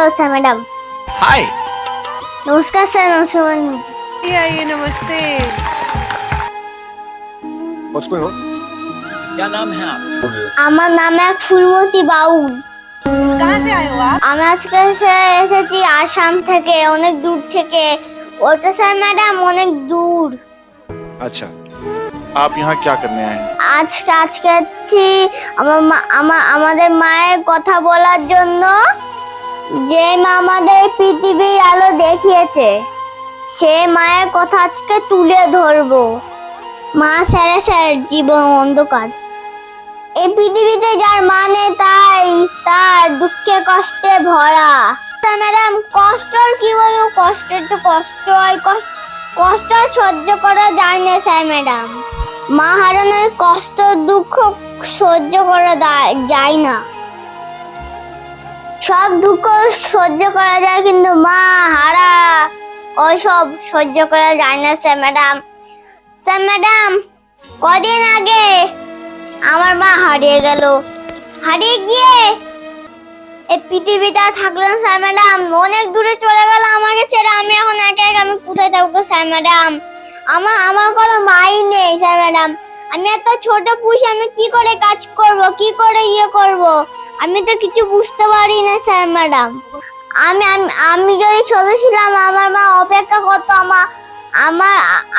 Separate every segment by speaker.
Speaker 1: Sir madam.
Speaker 2: हाय।
Speaker 1: नमस्कार sir. नमस्कार।
Speaker 3: आइए नमस्ते।
Speaker 2: What's going on? क्या नाम है आप?
Speaker 1: আমার নাম এক ফুলমতি বাউল।
Speaker 3: कहाँ से आए हो आप?
Speaker 1: আমি আজকে এসেছি আসাম থেকে, অনেক দূর থেকে। ওটা স্যার ম্যাডাম অনেক দূর।
Speaker 4: अच्छा, आप यहाँ क्या करने आए हैं?
Speaker 1: আজকে আছি আমাদের মায়ের কথা বলার জন্য, যে মা আমাদের পৃথিবীর আলো দেখিয়েছে, সে মায়ের কথা আজকে তুলে ধরবো। মা ছাড়া স্যার জীবন অন্ধকার। এই পৃথিবীতে যার মানে তার দুঃখে কষ্টে ভরা। স্যার ম্যাডাম, কষ্টর কি বলবো, কষ্টের তো কষ্ট হয়, কষ্ট সহ্য করা যায় না স্যার ম্যাডাম। মা হারানোর কষ্ট দুঃখ সহ্য করা যায় না। সব দুঃখ সহ্য করা যায়, কিন্তু মা হারা ওইসব সহ্য করা যায় না স্যার ম্যাডাম। স্যার ম্যাডাম, কদিন আগে আমার মা হারিয়ে গেল। হারিয়ে গিয়ে এই পৃথিবীতে থাকলো না স্যার ম্যাডাম, অনেক দূরে চলে গেল আমাকে ছেড়ে। আমি এখন একা একা, আমি কোথায় থাকবো স্যার ম্যাডাম? আমার কোনো মাই নেই স্যার ম্যাডাম। আমি এত ছোট পুষে আমি কি করে কাজ করব, কি করে করব, আমি তো কিছু বুঝতে পারি না স্যার ম্যাডাম। আমি যদি ছোট ছিলাম, আমার মা অপেক্ষা করতো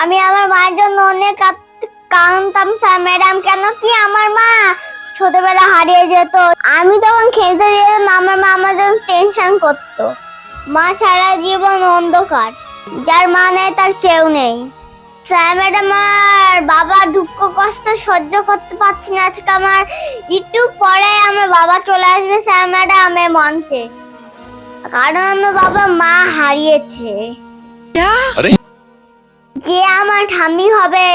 Speaker 1: আমি আমার মায়ের জন্য অনেক কাঁদতাম স্যার ম্যাডাম। কেন কি আমার মা ছোটবেলা হারিয়ে যেত, আমি তখন খেলতে যেতাম, আমার মা আমার জন্য টেনশন করতো। মা ছাড়া জীবন অন্ধকার, যার মা নেই তার কেউ নেই। স্যার ম্যাডাম, আমার বাবা দুঃখ কষ্ট সহ্য করতে পারছি না। আজকে আমার একটু পরে আমার বাবা চলে আসবে স্যার ম্যাডাম এই মঞ্চে, কারণ আমার বাবা মা হারিয়েছে। যে আমার ঠাম্মি হবে,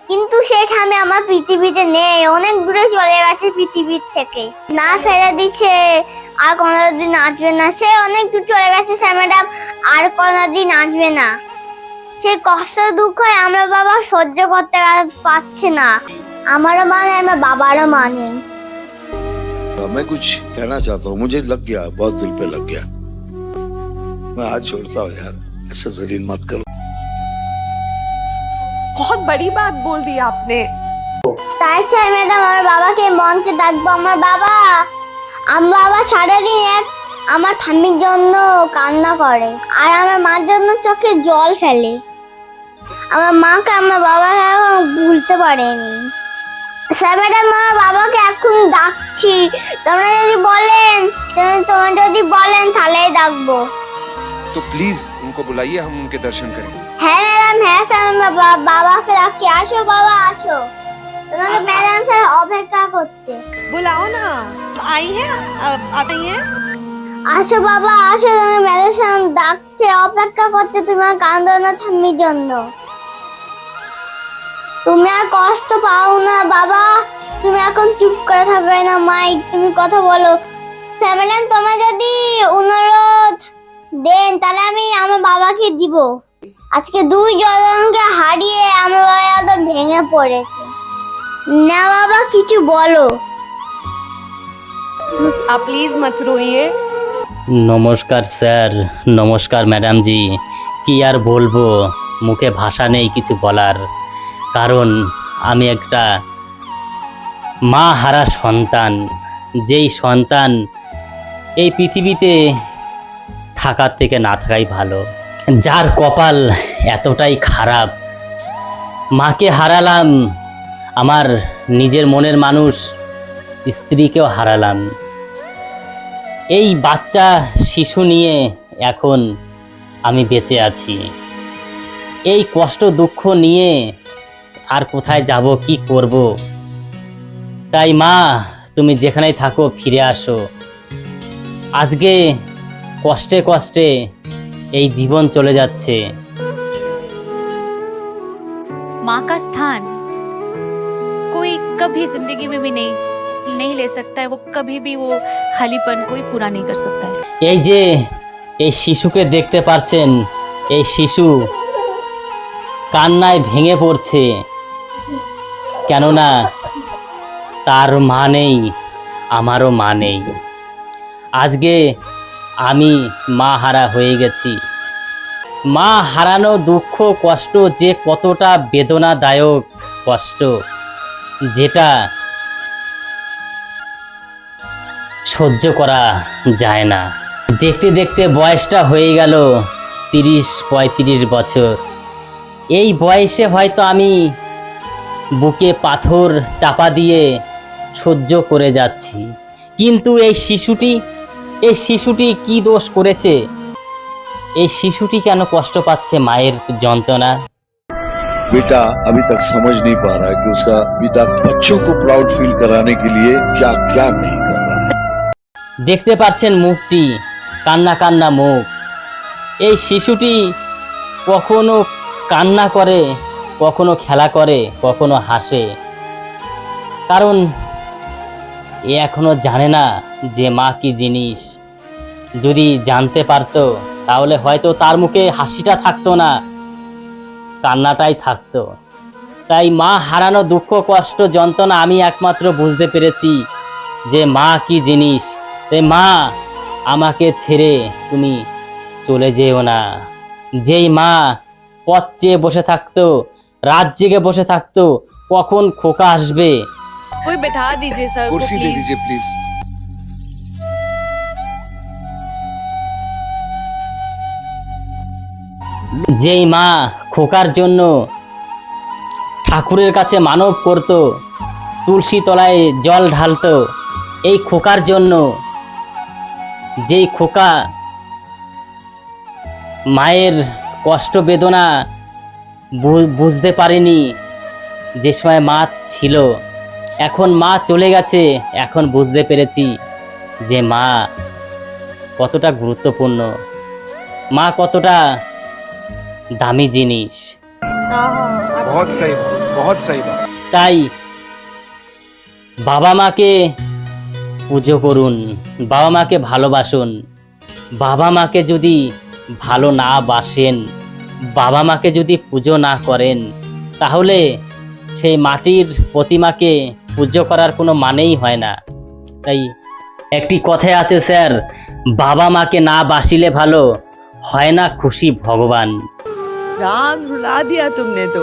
Speaker 1: কিন্তু সেই ঠাম্মি আমার পৃথিবীতে নেই, অনেক দূরে চলে গেছে পৃথিবীর থেকে, না ফেলে দিচ্ছে, আর কোনোদিন আসবে না। সে অনেক দূর চলে গেছে স্যার ম্যাডাম, আর কোনোদিন আসবে না। সে কষ্ট দুঃখ আমরা বাবা সহ্য করতে পারছে না। আমারও মানে আমার বাবারও মানে।
Speaker 5: मैं कुछ कहना चाहता हूँ, मुझे लग गया, बहुत दिल पे लग गया। मैं हाथ छोड़ता हूँ यार, ऐसे जलील मत करो।
Speaker 3: बहुत बड़ी बात बोल दी आपने।
Speaker 1: তাই স্যার ম্যাডাম, আমার বাবাকে মঞ্চে ডাকবো। আমার বাবা সারাদিন আমার ঠাম্মির জন্য কান্না করে, আর আমার মার জন্য চোখে জল ফেলে। আমার মাকে আমার বাবা ভুলতে পারেনি। স্যার ম্যাডাম, আমার বাবাকে এখন ডাকছি, তোমরা যদি বলেন তাহলেই ডাকবো।
Speaker 2: तो प्लीज उनको बुलाइए, हम उनके दर्शन करें।
Speaker 1: হ্যাঁ ম্যাডাম, হ্যাঁ স্যার, আমার বাবাকে ডাকছি। আসো বাবা, আসো, তোমাকে ম্যাডাম স্যার অপেক্ষা করছে।
Speaker 3: बुलाओ ना, आई है अब आई है।
Speaker 1: আসো বাবা, আসো, তোমাকে ম্যাডাম স্যার ডাকছে, অপেক্ষা করছে তোমার কান্দো না ঠাম্মির জন্য। তুমি আর কষ্ট পাও না বাবা, তুমি এখন চুপ করে থাকবে না। মাইক, তুমি কথা বলো। স্যার ম্যাডাম, তোমরা যদি অনুরোধ দেন তাহলে আমি আমার বাবাকে দিব। আজকে দুইজনকে হারিয়ে আমার বাবা একদম ভেঙে পড়েছে। না বাবা, কিছু বলো।
Speaker 3: आप प्लीज मत रोइए।
Speaker 6: নমস্কার স্যার, নমস্কার ম্যাডাম জি। কি আর বলবো, মুখে ভাষা নেই কিছু বলার, কারণ আমি একটা মা হারা সন্তান। যেই সন্তান এই পৃথিবীতে থাকার থেকে না থাকাই ভালো, যার কপাল এতটাই খারাপ। মাকে হারালাম, আমার নিজের মনের মানুষ স্ত্রীকেও হারালাম। এই বাচ্চা শিশু নিয়ে এখন আমি বেঁচে আছি। এই কষ্ট দুঃখ নিয়ে আর কোথায় যাব, কি করব? তাই মা, তুমি যেখানেই থাকো ফিরে আসো। আজকে কষ্টে কষ্টে এই জীবন চলে যাচ্ছে।
Speaker 7: माँ का स्थान कोई कभी जिंदगी में भी नहीं ले सकता है। वो कभी भी वो खालीपन कोई पूरा नहीं कर सकता है।
Speaker 6: এই যে এই শিশুকে দেখতে পাচ্ছেন, এই শিশু কান্নায় ভেঙে পড়ছে, কেননা তার মা নেই, আমারও মা নেই। আজকে আমি মা হারা হয়ে গেছি। মা হারানো দুঃখ কষ্ট যে কতটা বেদনাদায়ক কষ্ট, যেটা সহ্য করা যায় না। দেখতে দেখতে বয়সটা হয়ে গেল 30-35 বছর। এই বয়সে হয়তো আমি বুকে পাথর চাপা দিয়ে সহ্য করে যাচ্ছি, কিন্তু এই শিশুটি কি দোষ করেছে? এই শিশুটি কেন কষ্ট পাচ্ছে মায়ের যন্ত্রণা?
Speaker 5: बेटा अभी तक समझ नहीं पा रहा है कि उसका पिता बच्चों को प्राउड फील कराने के लिए क्या क्या नहीं कर रहा है।
Speaker 6: দেখতে পাচ্ছেন মুখটি, কান্না কান্না মুখ। এই শিশুটি কখনো কান্না করে, কখনো খেলা করে, কখনো হাসে, কারণ এ এখনো জানে না যে মা কি জিনিস। যদি জানতে পারতো তাহলে হয়তো তার মুখে হাসিটা থাকতো না, কান্নাটাই থাকতো। তাই মা হারানো দুঃখ কষ্ট যন্ত্রণা আমি একমাত্র বুঝতে পেরেছি যে মা কি জিনিস। তাই মা, আমাকে ছেড়ে তুমি চলে যেও না। যেই মা পথ চেয়ে বসে থাকতো, রাত জেগে বসে থাকতো কখন খোকা আসবে।
Speaker 3: कोई बैठा दीजिए सर को
Speaker 8: कुर्सी दे
Speaker 3: प्लीज।
Speaker 8: दीजिए प्लीज।
Speaker 6: যেই মা খোকার জন্য ঠাকুরের কাছে মানব করত, তুলসী তলায় জল ঢালতো, এই খোকার জন্য। যেই খোকা মায়ের কষ্ট বেদনা বুঝতে পারেনি যে সময় মা ছিল, এখন মা চলে গেছে, এখন বুঝতে পেরেছি যে মা কতটা গুরুত্বপূর্ণ, মা কতটা দামি জিনিস।
Speaker 8: बहुत सही बात, बहुत सही बात।
Speaker 6: তাই বাবা মাকে পুজো করুন, বাবা মাকে ভালোবাসুন। বাবা মাকে যদি ভালো না বাসেন, বাবা মাকে যদি পুজো না করেন, তাহলে সেই মাটির প্রতিমাকে পুজো করার কোনো মানেই হয় না। তাই একটি কথাই আছে স্যার, বাবা মাকে না বাসিলে ভালো হয় না খুশি ভগবান।
Speaker 9: राम रुला दिया तुमने तो।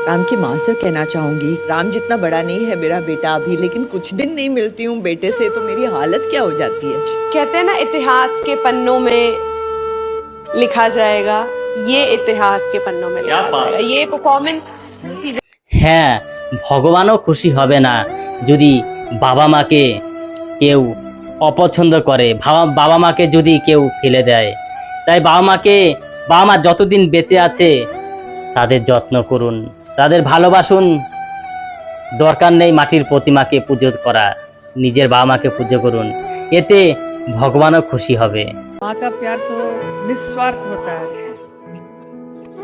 Speaker 9: राम की माँ से कहना चाहूंगी, राम जितना बड़ा नहीं है मेरा बेटा अभी, लेकिन कुछ दिन नहीं मिलती हूँ बेटे से तो मेरी हालत क्या हो जाती है।
Speaker 3: कहते हैं ना इतिहास के पन्नों में लिखा जाएगा, ये इतिहास के पन्नों में लिखा जाएगा। ये परफॉर्मेंस
Speaker 6: হ্যাঁ, ভগবানও খুশি হবে না যদি বাবা মাকে কেউ অপছন্দ করে, বাবা মাকে যদি কেউ ফেলে দেয়। তাই বাবা মা যতদিন বেঁচে আছে তাদের যত্ন করুন, তাদের ভালোবাসুন। দরকার নেই মাটির প্রতিমাকে পুজো করা, নিজের বাবা মাকে পুজো করুন, এতে ভগবানও খুশি হবে।
Speaker 10: माँ का प्यार तो निस्वार्थ होता है।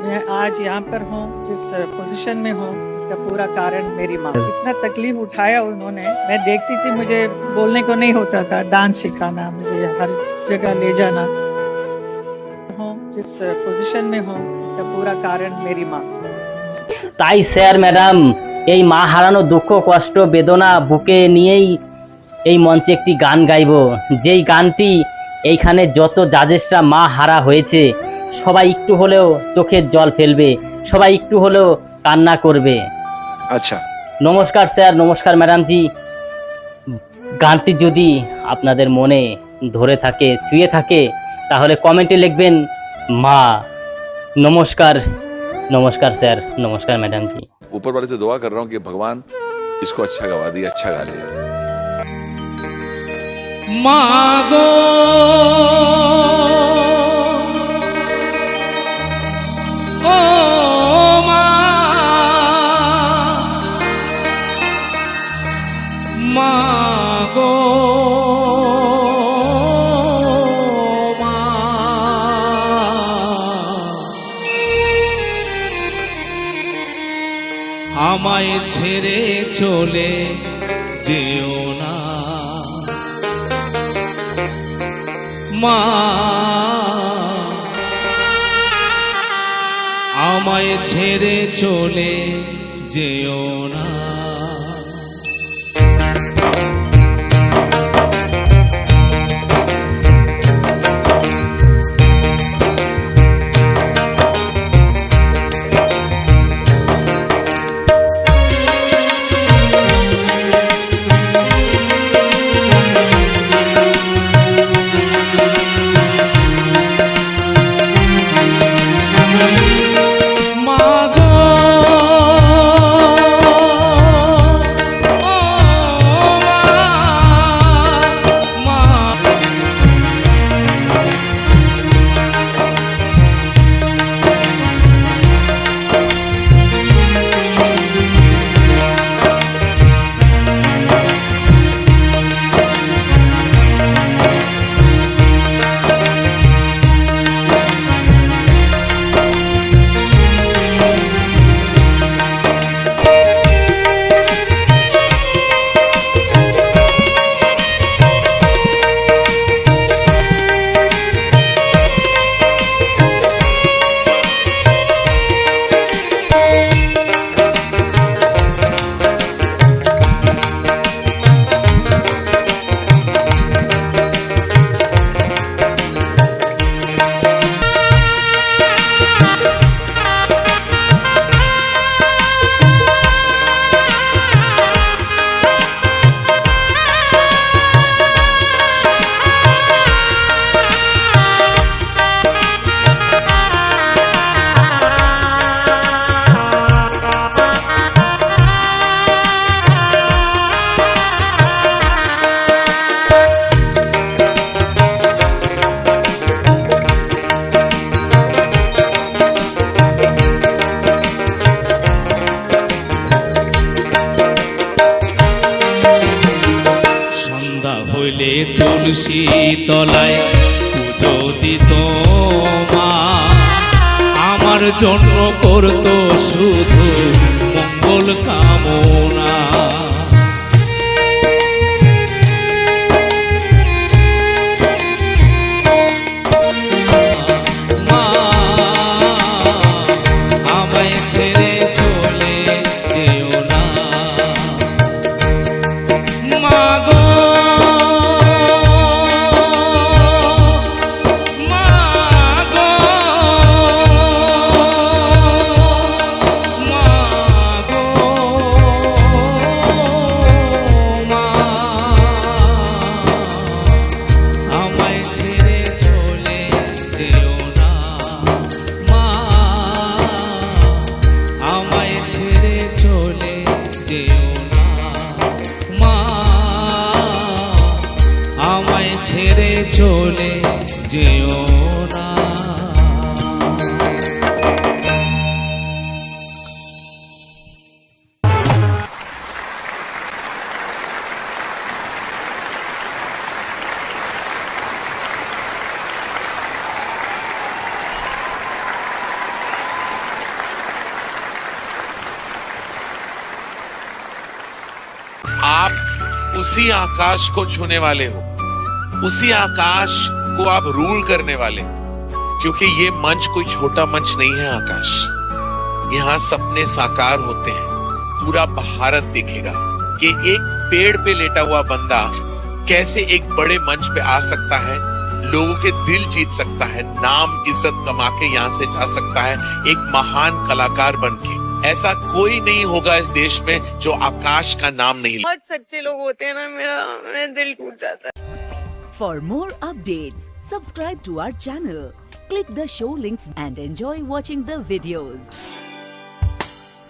Speaker 10: मैं आज यहाँ पर हूँ, जिस पोजीशन में हूँ, उसका पूरा कारण मेरी माँ। इतना तकलीफ उठाया उन्होंने, मैं देखती थी, मुझे बोलने को नहीं होता था, डांस सिखाना, मुझे हर जगह ले जाना। हूँ जिस पोजीशन में हूँ, उसका पूरा कारण मेरी माँ।
Speaker 6: তাই স্যার ম্যাডাম, এই মা হারানো দুঃখ কষ্ট বেদনা বুকে নিয়েই এই মঞ্চে একটি গান গাইব, যেই গানটি এইখানে যত জাজেসরা মা হারা হয়েছে সবাই একটু হলেও চোখের জল ফেলবে, সবাই একটু হলেও কান্না করবে।
Speaker 4: अच्छा,
Speaker 6: নমস্কার স্যার, নমস্কার ম্যাডামজি। গানটি যদি আপনাদের মনে ধরে থাকে, ছুঁয়ে থাকে, তাহলে কমেন্টে লিখবেন মা। নমস্কার, নমস্কার স্যার, নমস্কার ম্যাডামজি।
Speaker 11: ऊपर वाले से दुआ कर रहा हूँ कि भगवान इसको अच्छा गवा दिए, अच्छा गा ले।
Speaker 8: मागो ओ मागो আমায় ছেড়ে চলে যেও না মা, আমায় ছেড়ে চলে যেও না।
Speaker 12: তুলসী তলায় পুজো দিত মা, আমার জন্য করতো শুধু মঙ্গল কামনা। মা আমায় ছেড়ে চলে যেও না, মা গো মা গো মা গো মা আমায় ছেড়ে চলে যেও না, মা আমায় ছেড়ে চলে যেও না, মা আমায় ছেড়ে চলে যেও না।
Speaker 11: आप उसी आकाश को छूने वाले हो, उसी आकाश को आप रूल करने वाले हो, क्योंकि ये मंच कोई छोटा मंच नहीं है आकाश। यहाँ सपने साकार होते हैं, पूरा भारत देखेगा कि एक पेड़ पे लेटा हुआ बंदा कैसे एक बड़े मंच पे आ सकता है, लोगों के दिल जीत सकता है, नाम इज्जत कमा के यहाँ से जा सकता है एक महान कलाकार बनके। ऐसा कोई नहीं होगा इस देश में जो आकाश का नाम नहीं ले।
Speaker 3: बहुत सच्चे लोग होते हैं ना, मेरा दिल टूट जाता है।
Speaker 13: For more updates, subscribe to our channel, click the show links and enjoy watching the videos.